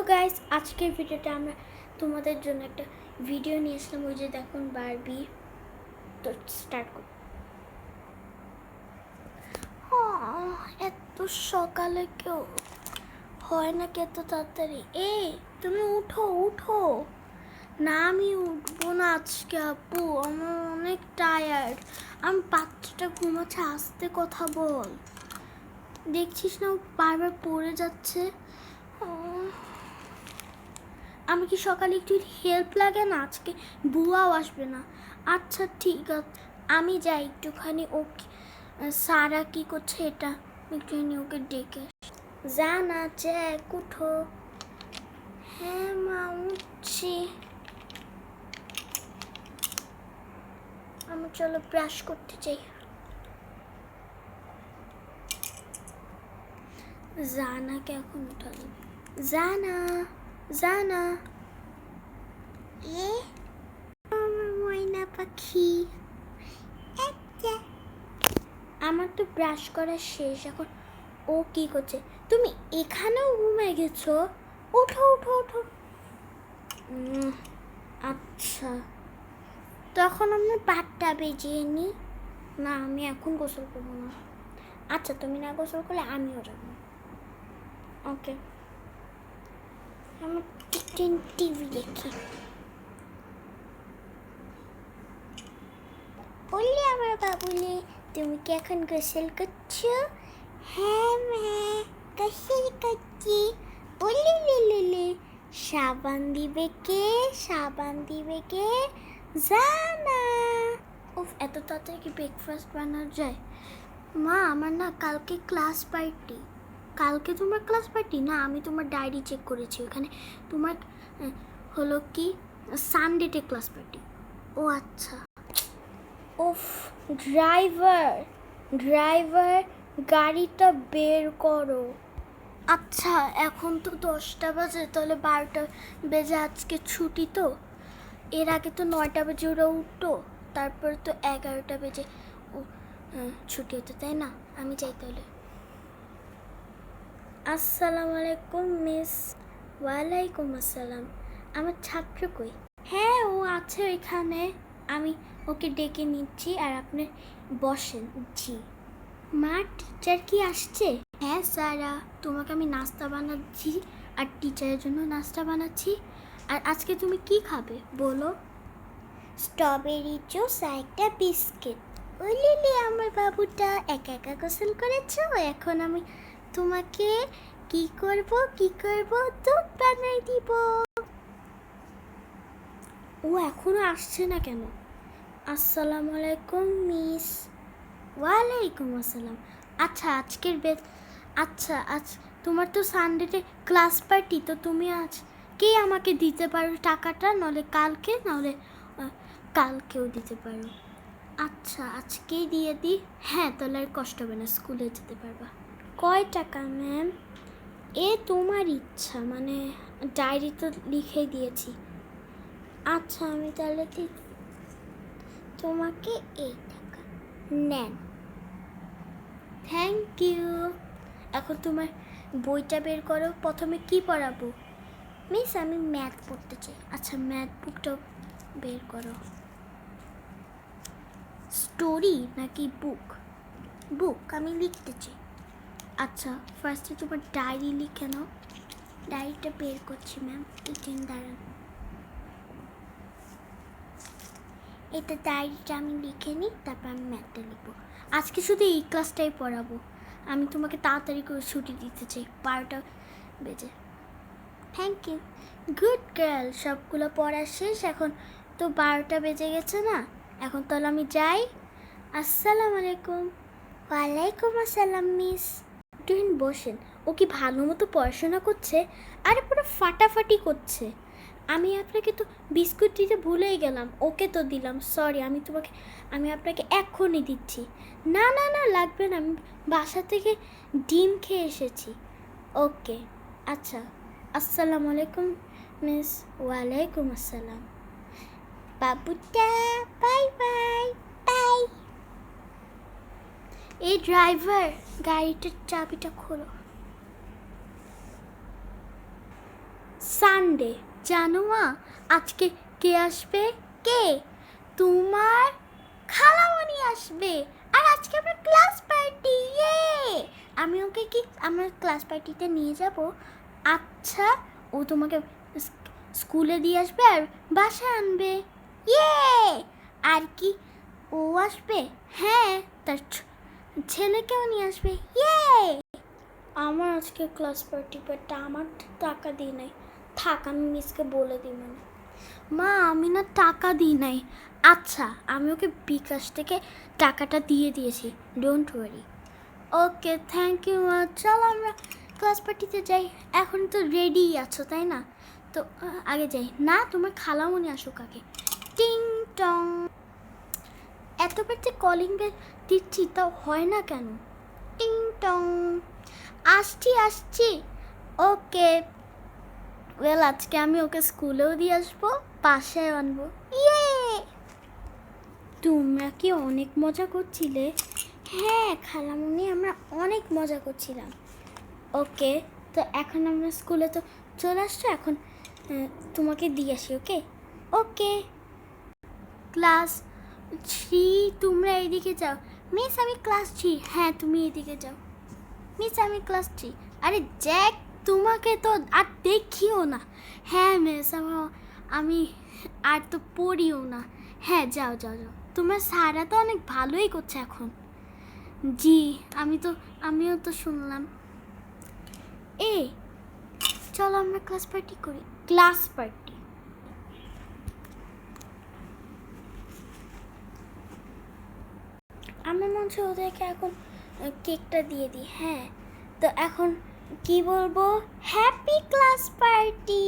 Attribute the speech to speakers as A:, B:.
A: Guys, আজকের ভিডিওটা আমরা তোমাদের জন্য একটা ভিডিও নিয়ে আসলাম। ওই যে দেখুন বারবি। তো স্টার্ট কর। এত সকালে কেউ হয় না, এত তাড়াতাড়ি? এই তুমি উঠো উঠো। না আমি উঠবো না আজকে আপু, আমার অনেক টায়ার্ড। আমি বাচ্চাটা ঘুমাচ্ছে, আস্তে কথা বল। দেখছিস না ও বারবার পড়ে যাচ্ছে। আমি কি সকালে একটু হেল্প লাগে না? আজকে বুয়াও আসবে না। আচ্ছা ঠিক আছে, আমি যাই একটুখানি। ওকে সারা কি করছে এটা একটুখানি ওকে ডেকে। যা না জ্যাক, উঠো। হ্যাঁ মা উঠছি। আমি চলো ব্রাশ করতে চাই। জানাকে এখন উঠালো। জানা জানা, আমার ময়না পাখি। আমার তো ব্রাশ করা শেষ, এখন ও কি করছে? তুমি এখানেও ঘুমিয়ে গেছো? ওঠো ওঠো ওঠো। আচ্ছা, তখন আমি 5টা বেজিয়ে নি। না আমি এখন গোসল করবো না। আচ্ছা তুমি না গোসল করলে আমিও যাবো। ওকে, আমার টিভি দেখি। বললি আমার বাবুলি, তুমি কি এখন গোসল করছো? হ্যাঁ মা, গোসল করছি। বললি লিলি, সাবান দিবে কে? সাবান দিবে কে? জানা। উফ, এত তাড়াতাড়ি কি ব্রেকফাস্ট বানানো যায়? মা আমার না কালকে ক্লাস পার্টি। কালকে তোমার ক্লাস পার্টি? না আমি তোমার ডায়েরি চেক করেছি, ওখানে তোমার হলো কি সানডেতে ক্লাস পার্টি। ও আচ্ছা। উফ, ড্রাইভার ড্রাইভার গাড়িটা বের করো। আচ্ছা এখন তো 10টা বাজে, তাহলে 12টা বেজে আজকে ছুটি তো। এর আগে তো 9টা বেজে ওরা উঠতো, তারপরে তো 11টা বেজে ছুটি হতো, তাই না? আমি যাই তাহলে। আসসালামু আলাইকুম মিস। ওয়ালাইকুম আসসালাম। আমার ছাত্র কই? হ্যাঁ ও আছে ওইখানে, আমি ওকে ডেকে নিচ্ছি। আর আপনি বসেন। জি মা, টিচার কি আসছে? হ্যাঁ সারা, তোমাকে আমি নাস্তা বানাচ্ছি আর টিচারের জন্য নাস্তা বানাচ্ছি। আর আজকে তুমি কি খাবে বলো? স্ট্রবেরি জুস আর একটা বিস্কিট। ওই লিলি, আমার বাবুটা একা একা গোসল করেছো, এখন আমি তোমাকে কি করব দুধ বানাই দিব। ও এখনো আসছে না কেন? আসসালামু আলাইকুম মিস। ওয়ালাইকুম আসসালাম। আচ্ছা আজকের আচ্ছা আজ তোমার তো সানডেতে ক্লাস পার্টি, তো তুমি আজ কে আমাকে দিতে পারো টাকাটা? নাহলে কালকে, নাহলে কালকেও দিতে পারো। আচ্ছা আজকেই দিয়ে দিই। হ্যাঁ তাহলে আর কষ্ট হবে না, স্কুলে যেতে পারবা। কয় টাকা ম্যাম? এ তোমার ইচ্ছা, মানে ডায়েরি তো লিখে দিয়েছি। আচ্ছা আমি তাহলে তোমাকে এই টাকা নেন। Thank you. এখন তোমার বইটা বের করো। প্রথমে কি পড়াবো? মিস আমি ম্যাথ পড়তে চাই। আচ্ছা ম্যাথ বুকটা বের করো। স্টোরি নাকি বুক? বুক, আমি লিখতে চাই। আচ্ছা ফার্স্টে তোমার ডায়েরি লিখে নাও। ডায়েরিটা বের করছি ম্যাম, একদিন দাঁড়ান। এটা ডায়েরিটা আমি লিখে নিই, তারপর আমি ম্যাথটা লিখবো। আজকে শুধু এই ক্লাসটাই পড়াবো। আমি তোমাকে তাড়াতাড়ি করে ছুটি দিতে চাই, 12টা বেজে। Thank you, good girl. সবগুলো পড়া শেষ, এখন তো 12টা বেজে গেছে না? এখন তাহলে আমি যাই। আসসালামু আলাইকুম। ওয়ালাইকুম আসসালাম মিস। একটুদিন বসেন। ও কি ভালো মতো পড়াশোনা করছে? আরে পুরো ফাটাফাটি করছে। আমি আপনাকে তো বিস্কুট দিতে ভুলেই গেলাম, ওকে তো দিলাম। সরি, আমি আপনাকে এক্ষুনি দিচ্ছি। না না না লাগবে না, আমি বাসা থেকে ডিম খেয়ে এসেছি। ওকে আচ্ছা, আসসালামু আলাইকুম মিস। ওয়ালাইকুম আসসালাম। বাবুটা বাই বাই বাই। এই ড্রাইভার, গাড়িটার চাবিটা খোলো। সানডে। জানো মা আজকে কে আসবে? কে? তোমার খালামণি আসবে। আর আজকে আমার ক্লাস পার্টি। ইয়ে! আমি ওকে কি আমার ক্লাস পার্টিতে নিয়ে যাব? আচ্ছা, ও তোমাকে স্কুলে দিয়ে আসবে আর বাসায় আনবে। ইয়ে! আর কি ও আসবে? হ্যাঁ, তার ছেলেকেও নিয়ে আসবে। ইয়ে! আমার আজকে ক্লাস পার্টি, বাট আমার টাকা দিই নাই। থাক, আমি মিসকে বলে দিই। মানে মা, আমি না টাকা দিই নাই। আচ্ছা, আমি ওকে বিকাশ থেকে টাকাটা দিয়ে দিয়েছি, don't worry. Okay, thank you মা। চলো আমরা ক্লাস পার্টিতে যাই। এখন তো রেডি আছো তাই না? তো আগে যাই না, তোমার খালামণি আসুক আগে। টিং টং। এতবার যে কলিং বেল দিচ্ছি তাও হয় না কেন? টিং টং। আসছি। ওকে, ওয়েল আজকে আমি ওকে স্কুলেও দিয়ে আসবো, বাসায় আনবো। ইয়ে! তোমরা কি অনেক মজা করছিলে? হ্যাঁ খালামণি, আমরা অনেক মজা করছিলাম। ওকে, তো এখন আমরা স্কুলে তো চলে আসছো, এখন তোমাকে দিয়ে আসি। ওকে ওকে। ক্লাস 3 তোমরা এইদিকে যাও। মিস আমি ক্লাস 3। হ্যাঁ তুমি এদিকে যাও। মিস আমি ক্লাস 3। আরে জ্যাক, তোমাকে তো আর দেখিও না। হ্যাঁ মিস, আমি আর তো পড়িও না। হ্যাঁ যাও। তোমার স্যারা তো অনেক ভালোই করছে এখন। জি, আমিও তো শুনলাম। চলো আমরা ক্লাস পার্টি করি। ক্লাস পার্টি আমার মনে হচ্ছে ওদেরকে এখন কেকটা দিয়ে দিই। হ্যাঁ, তো এখন কি বলবো? Happy class party.